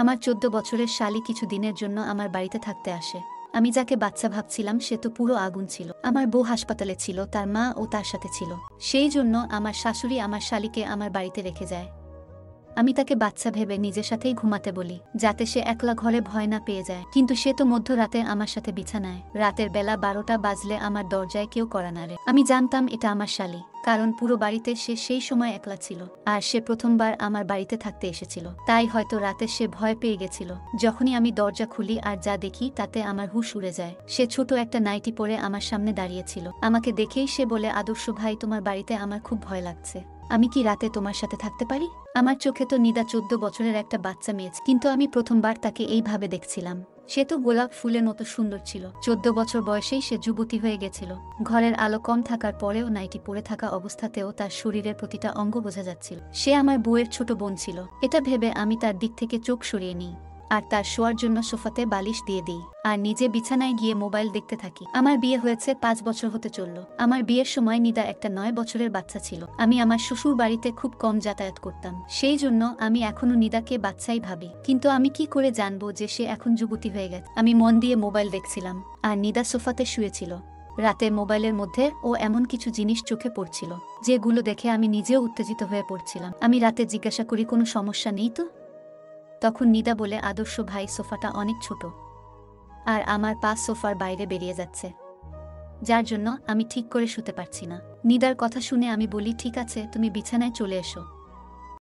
আমার ১৪ বছরের শালি কিছু দিনের জন্য আমার বাড়িতে থাকতে আসে। আমি যাকে বাচ্চা ভাবছিলাম সে তো পুরো আগুন ছিল। আমার বউ হাসপাতালে ছিল, তার মা ও তার সাথে ছিল। সেই জন্য আমার শাশুড়ি আমার শালিকে আমার বাড়িতে রেখে যায়। আমি তাকে বাচ্চা ভেবে নিজের সাথেই ঘুমাতে বলি, যাতে সে একলা ঘরে ভয় না পেয়ে যায়। কিন্তু সে তো মধ্যরাতে আমার সাথে বিছানায়। রাতের বেলা ১২টা বাজলে আমার দরজায় কেউ কড়া নাড়ে। আমি জানতাম এটা আমার শালি, কারণ পুরো বাড়িতে সে সেই সময় একলা ছিল, আর সে প্রথমবার আমার বাড়িতে থাকতে এসেছিল। তাই হয়তো রাতে সে ভয় পেয়ে গেছিল। যখনই আমি দরজা খুলি আর যা দেখি তাতে আমার হুঁশ উড়ে যায়। সে ছোট একটা নাইটি পরে আমার সামনে দাঁড়িয়েছিল। আমাকে দেখেই সে বলে, আদর্শ ভাই, তোমার বাড়িতে আমার খুব ভয় লাগছে। আমি কি রাতে তোমার সাথে থাকতে পারি? আমার চোখে তো নিদা ১৪ বছরের একটা বাচ্চা মেয়ে, কিন্তু আমি প্রথমবার তাকে এইভাবে দেখছিলাম। সে তো গোলাপ ফুলের মতো সুন্দর ছিল। ১৪ বছর বয়সেই সে যুবতী হয়ে গেছিল। ঘরের আলো কম থাকার পরেও নাইটি পরে থাকা অবস্থাতেও তার শরীরের প্রতিটা অঙ্গ বোঝা যাচ্ছিল। সে আমার বউয়ের ছোট বোন ছিল। এটা ভেবে আমি তার দিক থেকে চোখ সরিয়ে নিই আর তার শোয়ার জন্য সোফাতে বালিশ দিয়ে দিই, আর নিজে বিছানায় গিয়ে মোবাইল দেখতে থাকি। আমার বিয়ে হয়েছে ৫ বছর হতে চলল। আমার বিয়ের সময় নিদা একটা ৯ বছরের বাচ্চা ছিল। আমি আমার শ্বশুর বাড়িতে খুব কম যাতায়াত করতাম, সেই জন্য আমি এখনো নিদাকে বাচ্চাই ভাবি। কিন্তু আমি কি করে জানবো যে সে এখন যুবতী হয়ে গেছে? আমি মন দিয়ে মোবাইল দেখছিলাম, আর নিদা সোফাতে শুয়েছিল। রাতে মোবাইলের মধ্যে ও এমন কিছু জিনিস চোখে পড়ছিল যেগুলো দেখে আমি নিজেও উত্তেজিত হয়ে পড়ছিলাম। আমি রাতে জিজ্ঞাসা করি, কোনো সমস্যা নেই তো? তখন নিদা বলে, আদর্শ ভাই, সোফাটা অনেক ছোট আর আমার পা সোফার বাইরে বেরিয়ে যাচ্ছে, যার জন্য আমি ঠিক করে শুতে পারছি না। নিদার কথা শুনে আমি বলি, ঠিক আছে, তুমি বিছানায় চলে এসো।